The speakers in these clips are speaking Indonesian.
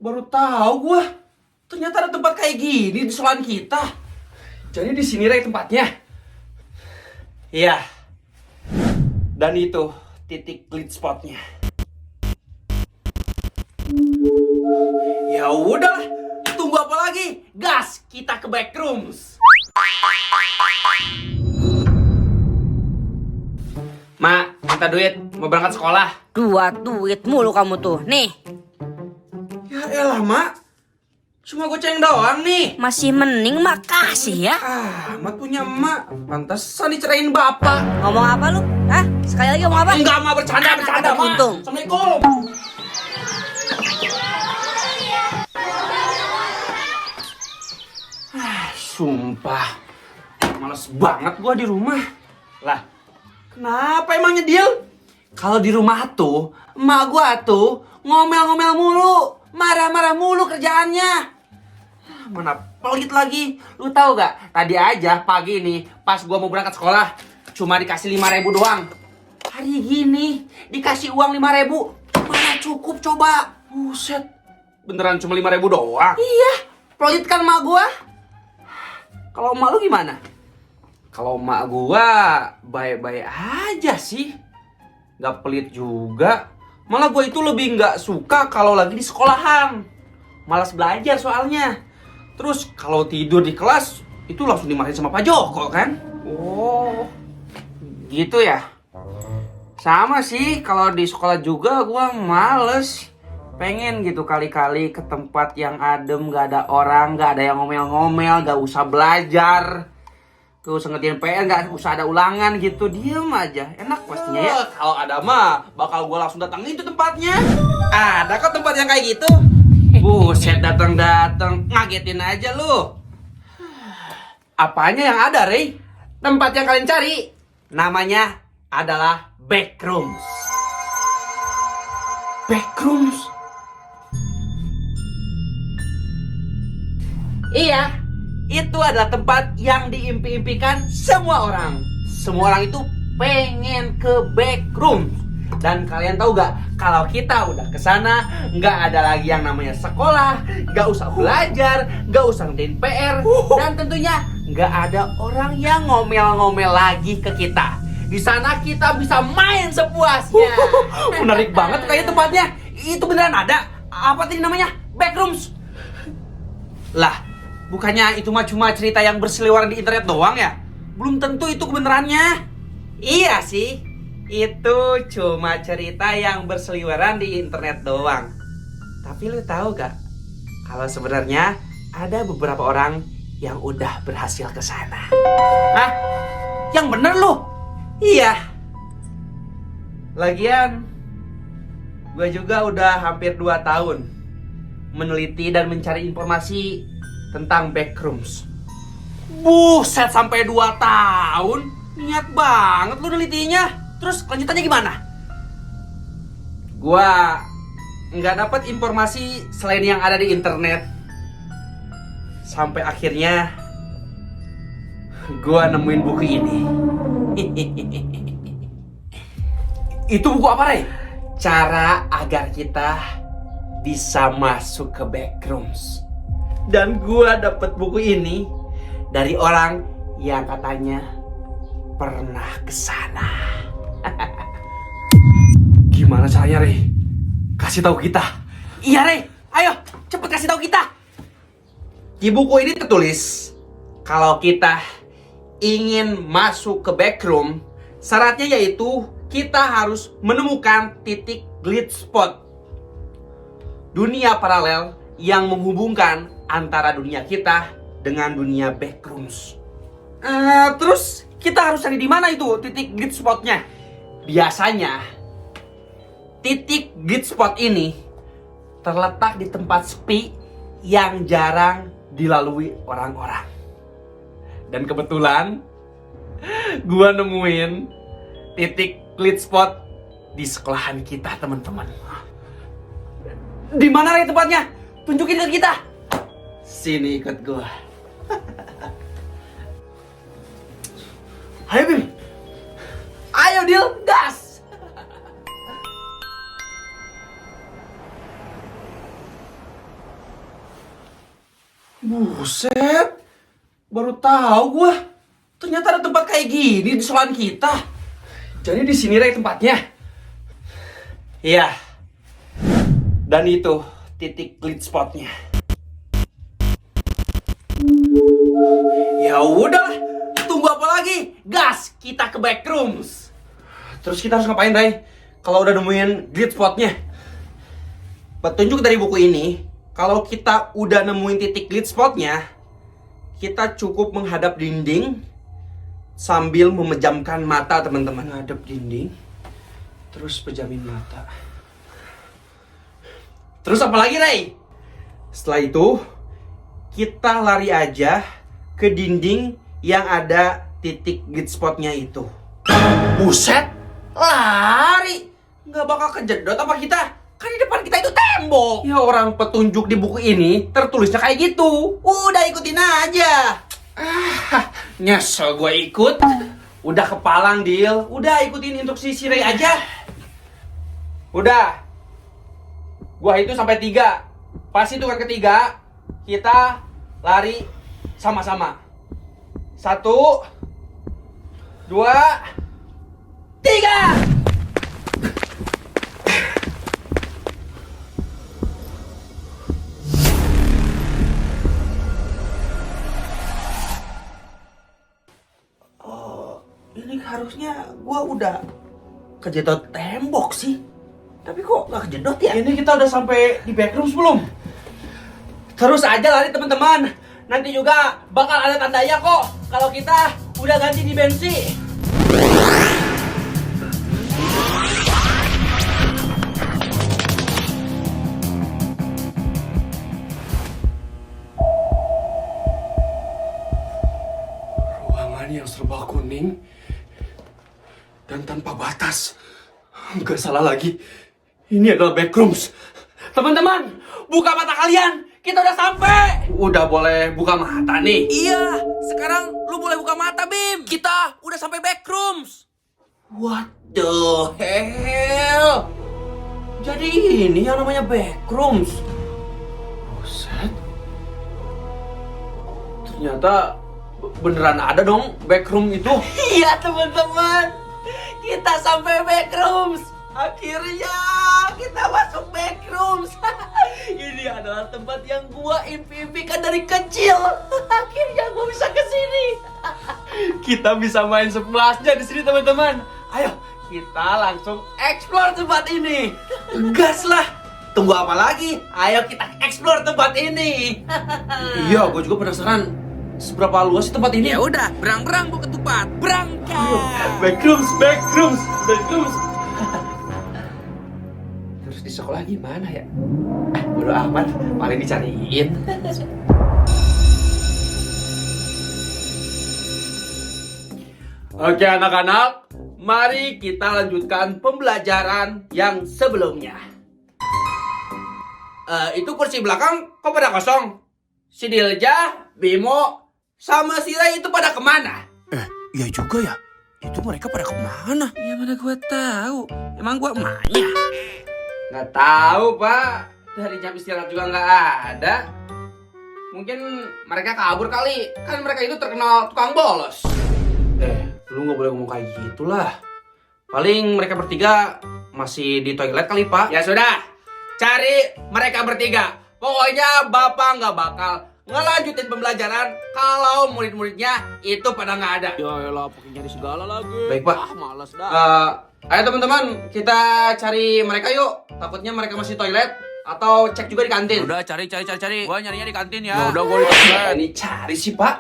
Baru tahu gua. Ternyata ada tempat kayak gini di sekolahan kita. Jadi di sini Ray tempatnya. Iya. Dan itu titik glitch spotnya. Ya udahlah, tunggu apa lagi? Gas, kita ke backrooms. Ma, minta duit, mau berangkat sekolah. Duit mulu kamu tuh. Nih, Ya elah, Mak. Cuma goceng doang nih. masih mending makasih ya. Mak punya emak. Pantesan dicerain bapak. Ngomong apa lu? Hah? Sekali lagi ngomong apa? Enggak, Mak, bercanda, Mak. Untung. Assalamualaikum. Sumpah. Males banget gua di rumah. Lah, kenapa emangnya Dil? Kalau di rumah tuh, emak gua tuh ngomel-ngomel mulu, marah-marah mulu kerjaannya. Mana pelit lagi. Lu tahu gak? Tadi aja pagi nih, pas gua mau berangkat sekolah, cuma dikasih 5.000 doang. Hari gini dikasih uang 5.000, mana cukup coba? Buset, beneran cuma 5.000 doang? Iya, pelit kan emak gua? Kalau emak lu gimana? Kalau emak gua baik-baik aja sih. Gak pelit juga. Malah gua itu lebih gak suka kalau lagi di sekolahan. Malas belajar soalnya. Terus kalau tidur di kelas itu langsung dimarahin sama Pak Joko kan? Oh, gitu ya? Sama sih, kalau di sekolah juga gua males. Pengen gitu kali-kali ke tempat yang adem, gak ada orang, gak ada yang ngomel-ngomel, gak usah belajar. Gak usah ngerjain PR, gak usah ada ulangan gitu. Diem aja, enak pastinya ya. Kalau ada mah, bakal gua langsung datangin itu tempatnya. Ada kok tempat yang kayak gitu. Buset, datang-datang, ngagetin aja lu. Apanya yang ada, Rey? Tempat yang kalian cari namanya adalah backrooms. Backrooms? Iya, itu adalah tempat yang diimpi-impikan semua orang. Semua orang itu pengen ke backrooms. Dan kalian tahu gak, kalau kita udah kesana, nggak ada lagi yang namanya sekolah, nggak usah belajar, nggak usah ngerjain PR, dan tentunya nggak ada orang yang ngomel-ngomel lagi ke kita. Di sana kita bisa main sepuasnya. Menarik banget kayak tempatnya. Itu beneran ada? Apa tadi namanya? Backrooms? Lah, bukannya itu mah cuma cerita yang berseliweran di internet doang ya? Belum tentu itu kebenarannya. Iya sih, itu cuma cerita yang berseliweran di internet doang. Tapi lu tahu gak? Kalau sebenarnya ada beberapa orang yang udah berhasil ke sana. Hah? Yang bener lu? Iya. Lagian, gue juga udah hampir 2 tahun meneliti dan mencari informasi tentang backrooms. Buset, sampai 2 tahun? Niat banget lu nelitinya. Terus kelanjutannya gimana? Gua nggak dapat informasi selain yang ada di internet. Sampai akhirnya gua nemuin buku ini. Itu buku apa, Rey? Cara agar kita bisa masuk ke backrooms. Dan gua dapat buku ini dari orang yang katanya pernah kesana. Gimana caranya, Rey? Kasih tahu kita. Iya, Rey. Ayo, cepet kasih tahu kita. Di buku ini tertulis kalau kita ingin masuk ke backroom, syaratnya yaitu kita harus menemukan titik glitch spot. Dunia paralel yang menghubungkan antara dunia kita dengan dunia backrooms. Terus kita harus cari di mana itu titik glitch spotnya? Biasanya titik glitch spot ini terletak di tempat sepi yang jarang dilalui orang-orang. Dan kebetulan gua nemuin titik glitch spot di sekolahan kita, teman-teman. Di mana nih tempatnya? Tunjukin ke kita. Sini ikut gua. Ayo, Bim. Ayo, Dil, gas. Buset, baru tahu gua. Ternyata ada tempat kayak gini di sekolahan kita. Jadi di sini Ray tempatnya. Iya. Dan itu titik glitch spotnya. Ya udahlah, tunggu apa lagi? Gas, kita ke backrooms. Terus kita harus ngapain, Ray? Kalau udah nemuin glitch spotnya? Petunjuk dari buku ini, kalau kita udah nemuin titik glitch spotnya, kita cukup menghadap dinding sambil memejamkan mata, teman-teman. Menghadap dinding, terus pejamin mata. Terus apa lagi, Ray? Setelah itu, kita lari aja ke dinding yang ada titik glitch spotnya itu. Buset, lari! Nggak bakal kejedot apa kita? Kan di depan kita itu tembok. Ya orang petunjuk di buku ini tertulisnya kayak gitu. Udah ikutin aja. Nyesel gue ikut. Udah kepalang, Dil. Udah ikutin instruksi si Ray aja. Udah. Gua itu sampai 3. Pas hitungan ketiga, kita lari sama-sama. 1, 2, 3. Ini harusnya gua udah kejedot tembok sih. Tapi kok nggak kejedot ya? Ini kita udah sampai di backrooms belum? Terus aja lari, teman-teman. Nanti juga bakal ada tandanya kok kalau kita udah ganti di bensin. Ruangan yang serba kuning dan tanpa batas. Nggak salah lagi. Ini adalah backrooms. Teman-teman, buka mata kalian. Kita udah sampai. Udah boleh buka mata nih. Iya, sekarang lu boleh buka mata, Bim. Kita udah sampai backrooms. What the hell? Jadi ini yang namanya backrooms. Buset. Ternyata beneran ada dong backroom itu. Iya, teman-teman. Kita sampai backrooms. Akhirnya kita masuk backrooms. Ini adalah tempat yang gua impi-impikan dari kecil. Akhirnya gua bisa kesini. Kita bisa main sepuasnya di sini, teman-teman. Ayo, kita langsung explore tempat ini. Gas lah. Tunggu apa lagi? Ayo kita explore tempat ini. Iya, gue juga penasaran seberapa luas sih tempat ini. Ya udah, berang-berang gua ketupat. Berangkat. Backrooms. Terus di sekolah gimana ya? Bodo amat, paling dicariin. Oke anak-anak, mari kita lanjutkan pembelajaran yang sebelumnya. Itu kursi belakang kok pada kosong? Si Dilja, Bimo, sama si Ray itu pada kemana? Iya juga ya. Itu mereka pada kemana? Ya mana gua tahu. Emang gua emaknya. Nggak tahu, Pak. Dari jam istirahat juga nggak ada. Mungkin mereka kabur kali. Kan mereka itu terkenal tukang bolos. Lu nggak boleh ngomong kayak gitulah. Paling mereka bertiga masih di toilet kali, Pak. Ya sudah, cari mereka bertiga. Pokoknya Bapak nggak bakal ngelanjutin pembelajaran kalau murid-muridnya itu pada nggak ada. Ya elah, pakai nyari segala lagi. Baik, Pak. Malas dah. Ayo teman-teman, kita cari mereka yuk. Takutnya mereka masih toilet atau cek juga di kantin. Udah cari. Gua nyarinya di kantin ya. Ya udah gua di toilet. Ini cari sih, Pak.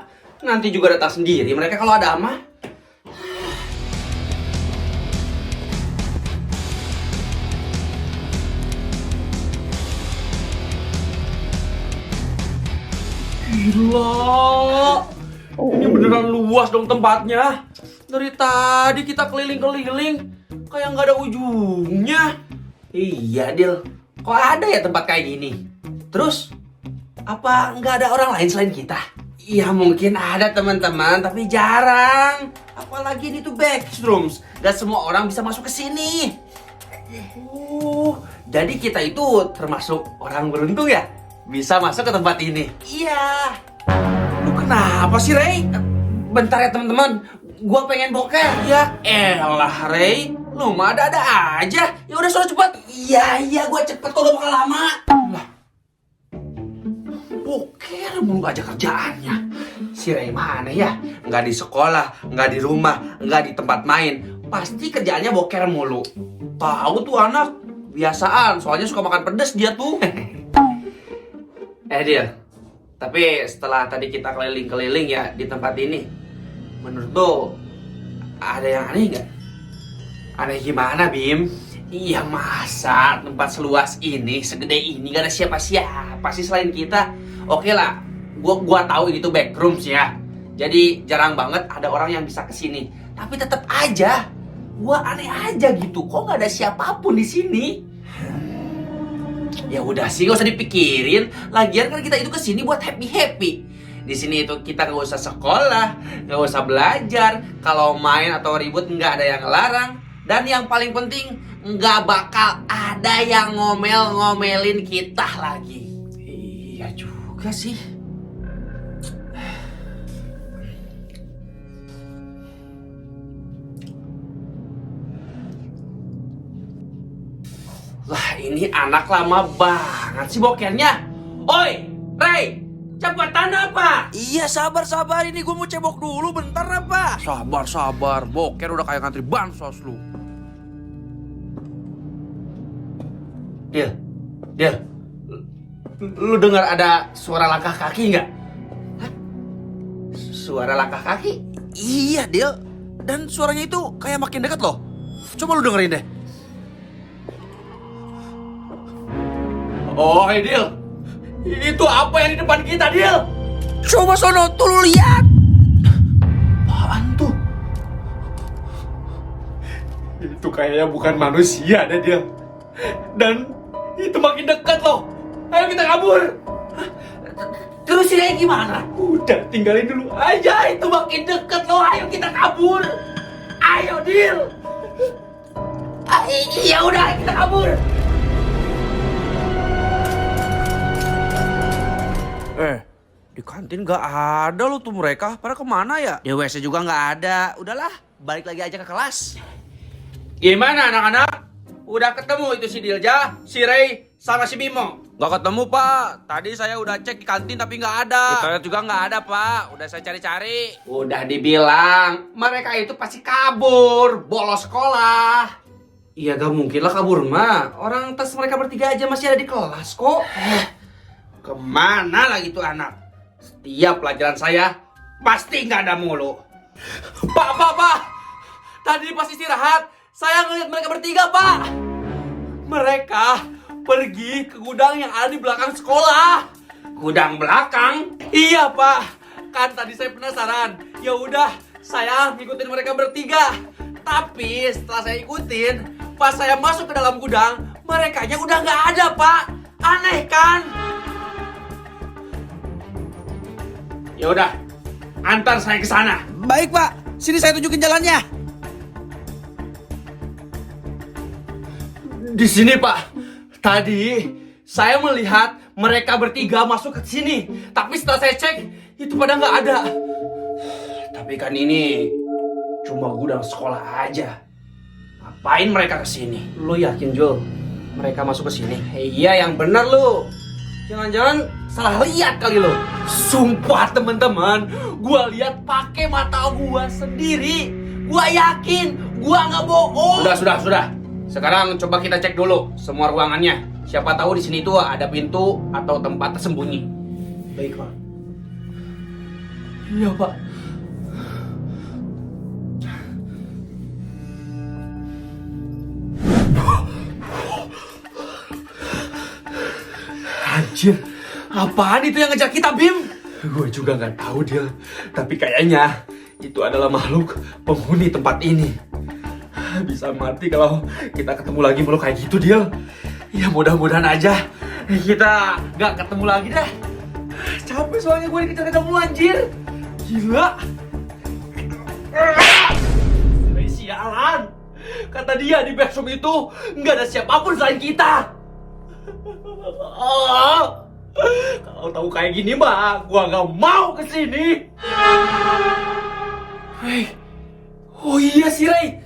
Nanti juga datang sendiri mereka kalau ada mah. Gila. Ini beneran luas dong tempatnya. Dari tadi kita keliling-keliling kayak nggak ada ujungnya. Iya, Dil. Kok ada ya tempat kayak gini? Terus, apa nggak ada orang lain selain kita? Ya mungkin ada teman-teman, tapi jarang. Apalagi ini tuh backrooms. Gak semua orang bisa masuk ke sini. Jadi kita itu termasuk orang beruntung ya? bisa masuk ke tempat ini. Iya. Lu kenapa sih, Ray? Bentar ya teman-teman, gua pengen boker. Ya elah, Ray. Lu mah ada-ada aja. Ya udah sono cepet. Iya, gua cepet kok, gak bakal lama. Lah. Boker mulu aja kerjaannya. Si Ray mana ya? Nggak di sekolah, nggak di rumah, nggak di tempat main. Pasti kerjaannya boker mulu. Tahu tuh anak. Biasaan, soalnya suka makan pedas dia tuh. Dil. Tapi setelah tadi kita keliling-keliling ya di tempat ini, menurut lo ada yang aneh nggak? Aneh gimana, Bim? Iya, masa tempat seluas ini, segede ini gak ada siapa-siapa sih selain kita. Oke lah, gua tahu ini tuh backrooms ya. Jadi jarang banget ada orang yang bisa kesini. Tapi tetap aja, gua aneh aja gitu. Kok gak ada siapapun di sini? Ya udah sih, gak usah dipikirin. Lagian kan kita itu kesini buat happy-happy. Di sini itu kita gak usah sekolah, gak usah belajar. Kalau main atau ribut nggak ada yang ngelarang. Dan yang paling penting, nggak bakal ada yang ngomel-ngomelin kita lagi. Iya juga sih. Lah ini anak lama banget sih bokernya. Oi, Ray, cepetan apa? Iya, sabar. Ini gue mau cebok dulu bentar apa? Sabar. Boker udah kayak ngantri bansos lu. Dil, lu dengar ada suara langkah kaki nggak? Hah? Suara langkah kaki? Iya, Del. Dan suaranya itu kayak makin dekat loh. Coba lu dengerin deh. Oh, Dil, itu apa yang di depan kita, Dil? Coba sono, tuh lu lihat. Apaan tuh? Itu kayaknya bukan manusia deh, Dil. Dan itu makin dekat loh. Ayo kita kabur. Terus ini gimana? Udah, tinggalin dulu aja. Itu makin dekat loh. Ayo kita kabur. Ayo, Dil. Iya udah, kita kabur. Di kantin gak ada lo tuh mereka. Pada kemana ya? Di WC juga gak ada. Udahlah, balik lagi aja ke kelas. Gimana anak-anak? Udah ketemu itu si Dilja, si Ray, sama si Bimo? Gak ketemu, Pak. Tadi saya udah cek di kantin tapi gak ada. Di toilet juga gak ada, Pak. Udah saya cari-cari. Udah dibilang, mereka itu pasti kabur, bolos sekolah. Iya gak mungkin lah kabur mah. Orang tes mereka bertiga aja masih ada di kelas kok. Kemana lagi tuh anak? Setiap pelajaran saya pasti nggak ada mulu. Pak. Tadi pas istirahat, saya ngeliat mereka bertiga, Pak. Mereka pergi ke gudang yang ada di belakang sekolah. Gudang belakang? Iya, Pak. Kan tadi saya penasaran. Ya udah, saya ngikutin mereka bertiga. Tapi setelah saya ikutin, pas saya masuk ke dalam gudang, merekanya udah nggak ada, Pak. Aneh kan? Ya udah, antar saya ke sana. Baik, Pak. Sini saya tunjukin jalannya. Di sini, Pak. Tadi saya melihat mereka bertiga masuk ke sini. Tapi setelah saya cek, itu pada nggak ada. Tapi kan ini cuma gudang sekolah aja. Ngapain mereka ke sini? Lu yakin, Jul? Mereka masuk ke sini? Iya, yang benar lu. Jangan-jangan salah lihat kali lo. Sumpah teman-teman, gua lihat pakai mata gua sendiri. Gua yakin, gua nggak bohong. Sudah. Sekarang coba kita cek dulu semua ruangannya. Siapa tahu di sini tuh ada pintu atau tempat tersembunyi. Baik, Pak. Iya, Pak. Anjir, apaan itu yang ngejar kita, Bim? Gue juga nggak tahu, Dil. Tapi kayaknya itu adalah makhluk penghuni tempat ini. Bisa mati kalau kita ketemu lagi makhluk kayak gitu, Dil. Ya mudah-mudahan aja kita nggak ketemu lagi dah. Capek soalnya gue dikejar-kejar mulu, anjir. Gila. Sialan. Kata dia di backroom itu nggak ada siapapun selain kita. Kalau tahu kayak gini mah, gua nggak mau kesini. Hei, oh iya si Ray,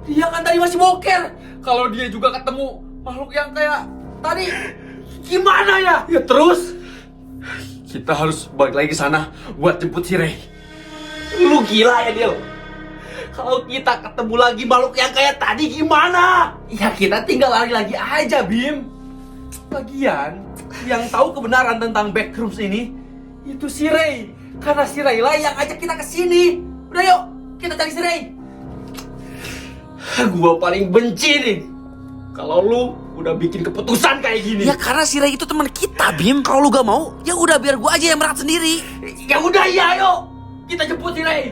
dia kan tadi masih boker. Kalau dia juga ketemu makhluk yang kayak tadi, gimana ya? Ya terus, kita harus balik lagi ke sana buat jemput si Ray. Lu gila ya Dil? Kalau kita ketemu lagi makhluk yang kayak tadi gimana? Ya kita tinggal lari-lagi aja Bim. Lagian, yang tahu kebenaran tentang backrooms ini itu si Ray. Karena si Ray lah yang ajak kita ke sini. Udah yuk, kita cari si Ray. Gua paling benci nih kalau lu udah bikin keputusan kayak gini. Ya karena si Ray itu teman kita, Bim. Kalau lu gak mau, ya udah biar gua aja yang berangkat sendiri. Ya udah ya, ayo. Kita jemput si Ray.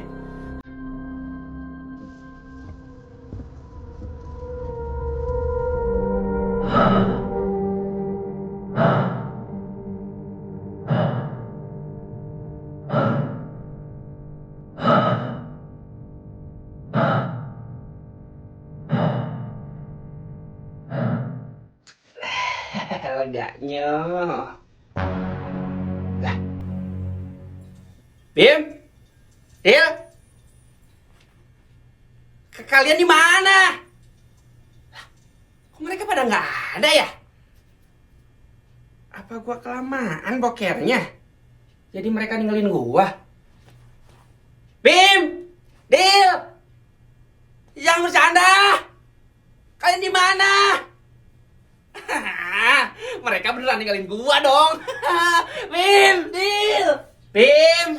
Leganya. Lah. Bim? Dil? Kalian di mana? Lah, kok mereka pada nggak ada ya? Apa gua kelamaan bokernya? Jadi mereka ninggalin gua. Bim! Dil! Jangan bercanda! Kalian di mana? Mereka beneran ninggalin gua dong. Bim, Dil. Bim.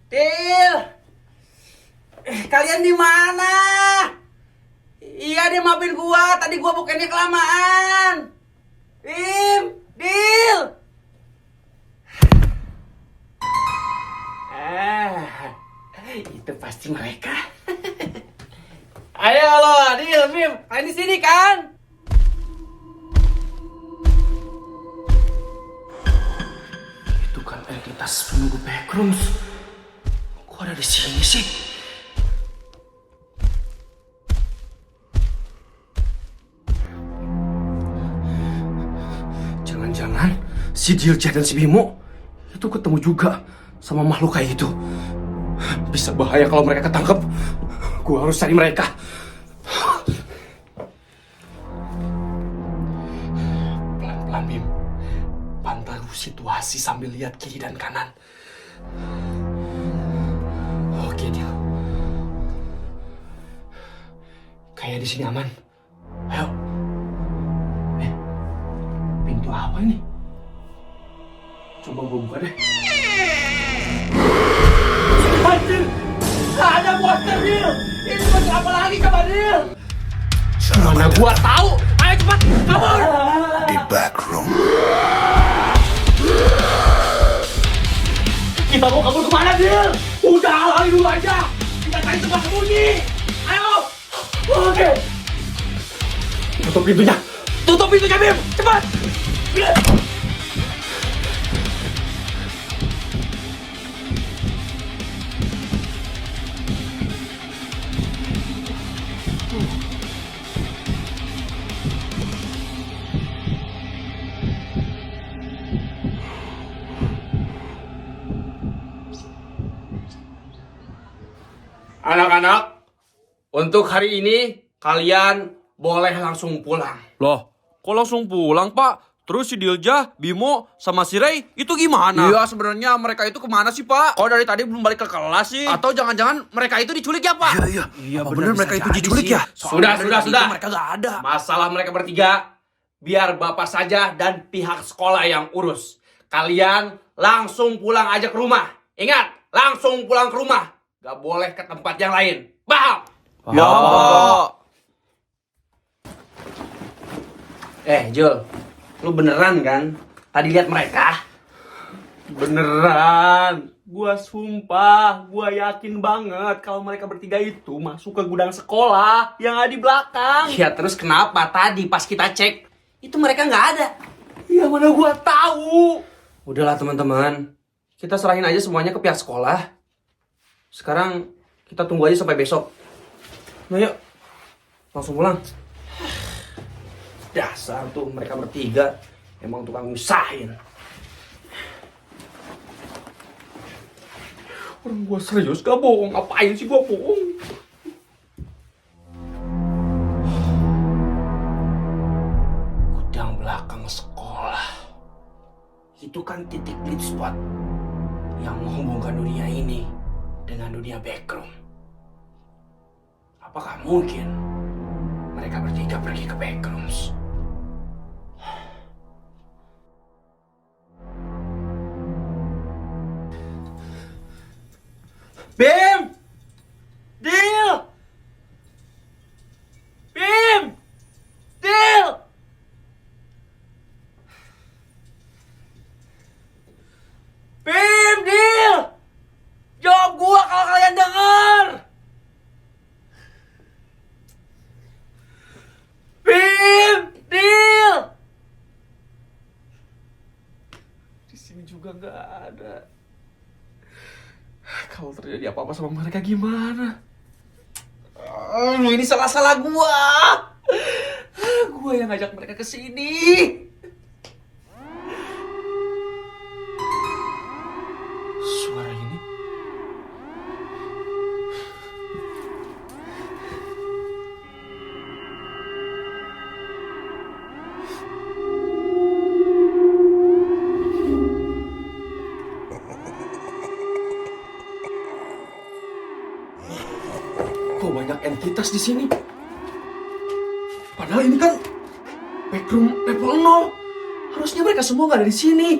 Dil. Kalian di mana? Iya, dia maafin gua. Tadi gua bukannya kelamaan. Bim, Dil. Itu pasti mereka. Ayo lo, Dil, Bim. Kalian di sini kan? Kan entitas penunggu backrooms. Kok ada di sini sih? Jangan-jangan si Dilja dan si Bimo itu ketemu juga sama makhluk kayak itu. Bisa bahaya kalau mereka ketangkep. Gua harus cari mereka. Pelan-pelan, Bim. Pantau situasi sambil lihat kiri dan kanan. Oke, Dil. Kayak di sini aman. Ayo. Pintu apa ini? Coba gua buka deh. Anjir! Ada monster, Dil! Ini monster apa lagi, coba, Dil? Mana gua tahu? Ayo cepat, kabur! Di backroom. Kita mau kabur kemana, Dil? Udah, lari dulu aja. Kita cari tempat sembunyi. Ayo. Oke. Tutup pintunya. Tutup pintunya, Bim. Cepat. Anak-anak, untuk hari ini kalian boleh langsung pulang. Loh, kok langsung pulang, Pak? Terus si Dilja, Bimo, sama si Ray itu gimana? Iya, sebenarnya mereka itu kemana sih, Pak? Kok dari tadi belum balik ke kelas sih? Atau jangan-jangan mereka itu diculik ya, Pak? Iya, bener mereka itu diculik ya? Sudah. Mereka gak ada. Masalah mereka bertiga, biar bapak saja dan pihak sekolah yang urus. Kalian langsung pulang aja ke rumah. Ingat, langsung pulang ke rumah. Gak boleh ke tempat yang lain. Paham? Ya, Pak. Jul, lu beneran kan? Tadi lihat mereka? Beneran. Gua sumpah, gua yakin banget kalau mereka bertiga itu masuk ke gudang sekolah yang ada di belakang. Ya terus kenapa tadi pas kita cek itu mereka nggak ada? Ya mana gua tahu. Udahlah teman-teman, kita serahin aja semuanya ke pihak sekolah. Sekarang kita tunggu aja sampai besok. Nah yuk, langsung pulang. Dasar tuh mereka bertiga emang tukang nyusahin. Orang gua serius gak bohong. Ngapain sih gua bohong? Gudang belakang sekolah. Itu kan titik split spot yang menghubungkan dunia ini dengan dunia backroom. Apakah mungkin mereka bertiga pergi ke backrooms? Bim! Dil! Bim! Dil! Bim! Dil! Jawab gua kalau kalian dengar! Bim! Dil! Di sini juga nggak ada. Kalau terjadi apa-apa sama mereka gimana? Ini salah-salah gua. Gua yang ngajak mereka ke sini. Suara ini. Kok banyak entitas di sini? Padahal ini kan backroom level 0. Harusnya mereka semua nggak ada di sini.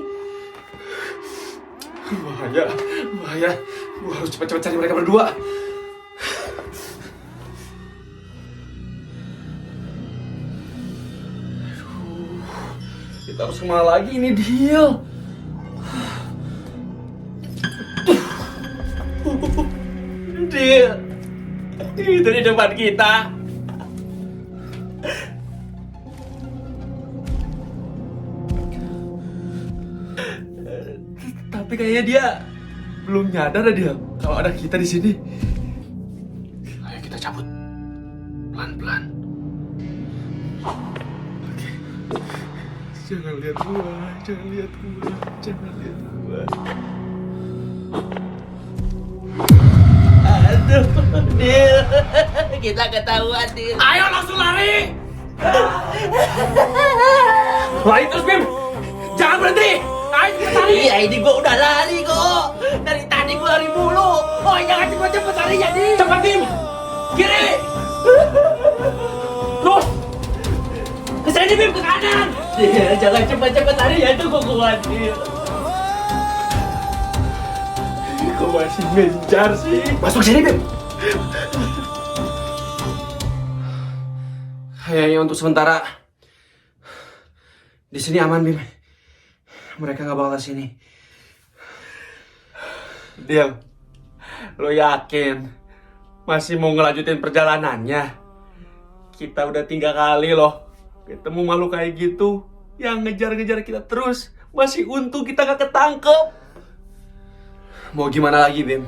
Bahaya, bahaya. Gua harus cepat-cepat cari mereka berdua. Aduh, kita harus kemana lagi ini, Dil? Dil, itu di depan kita. Tapi kayaknya dia belum nyadar dia kalau ada kita di sini. Ayo kita cabut pelan-pelan. Oke. Jangan lihat gua, jangan lihat gua, jangan lihat gua. Aduh, Dil, kita ketahuan, Dil. Ayo langsung lari. Lari terus, Bim. Jangan berhenti. Ayo kita lari. Iya, ini gua udah lari kok. Dari tadi gua lari mulu. Oh, jangan cepet-cepet larinya, Dil. Cepat, Bim. Kiri. Terus. Ke sini, Bim, ke kanan. Dil, jangan cepet-cepet lari ya, itu gua kuat, Dil. Kok masih ngejar sih? Masuk sini, Bim. Kayaknya untuk sementara di sini aman, Bim. Mereka nggak bakal kesini. Diam. Lo yakin masih mau ngelanjutin perjalanannya? Kita udah 3 kali loh ketemu makhluk kayak gitu yang ngejar-ngejar kita terus. Masih untung kita gak ketangkep. Mau gimana lagi, Bim?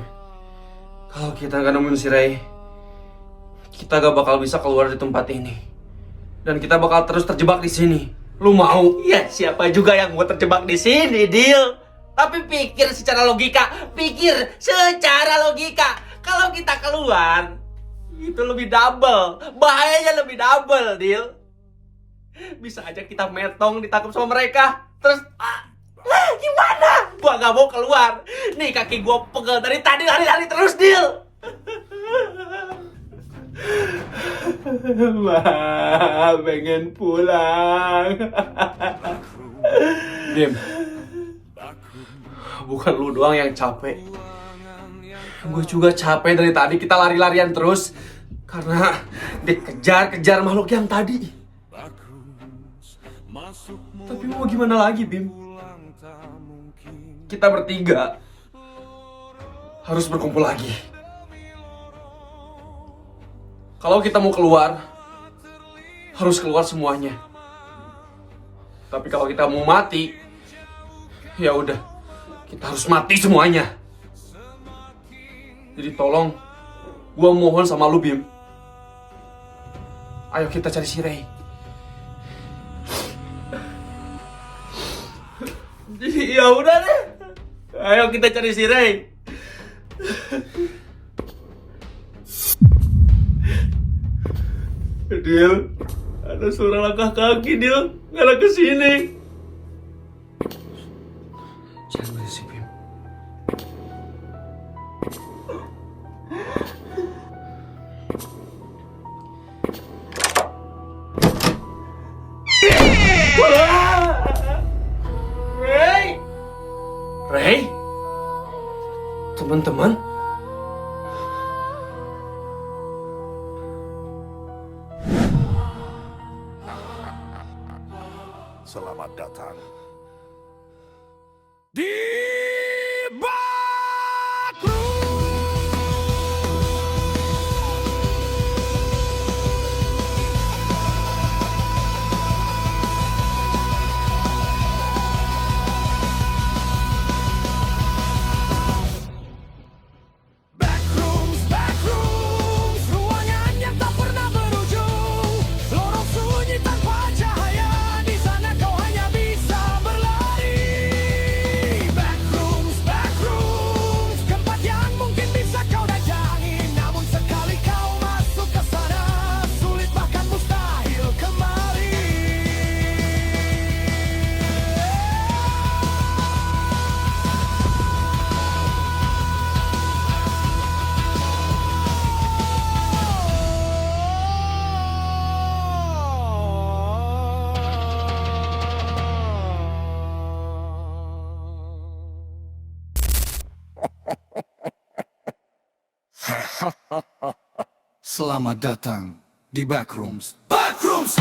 Kalau kita gak nemuin si Ray, kita gak bakal bisa keluar di tempat ini. Dan kita bakal terus terjebak di sini. Lu mau? Ya, siapa juga yang mau terjebak di sini, Dil? Tapi pikir secara logika, Kalau kita keluar, itu lebih double. Bahayanya lebih double, Dil. Bisa aja kita metong ditangkap sama mereka. Terus, gimana? Gua gak mau keluar. Nih kaki gua pegel dari tadi lari-lari terus, Dil. Ma, pengen pulang. Bim, bukan lu doang yang capek. Gue juga capek dari tadi kita lari-larian terus karena dikejar-kejar makhluk yang tadi. Tapi mau gimana lagi, Bim? Kita bertiga harus berkumpul lagi. Kalau kita mau keluar, harus keluar semuanya. Tapi kalau kita mau mati, ya udah, kita harus mati semuanya. Jadi tolong, gua mohon sama lu, Bim. Ayo kita cari si Ray. Ya udah deh. Ayo kita cari si Ray. Dil, ada suara langkah kaki, Dil. Ngarah ke sini. Jangan berisik, Bim. Ray! Ray? Teman-teman? Selamat datang. Backrooms, ruangan yang tak pernah berujung. Lorong sunyi tanpa cahaya, di sana kau hanya bisa berlari. Backrooms, tempat yang mungkin bisa kau datangi, namun sekali kau masuk ke sana, sulit bahkan mustahil kembali. Selamat datang di Backrooms. Backrooms.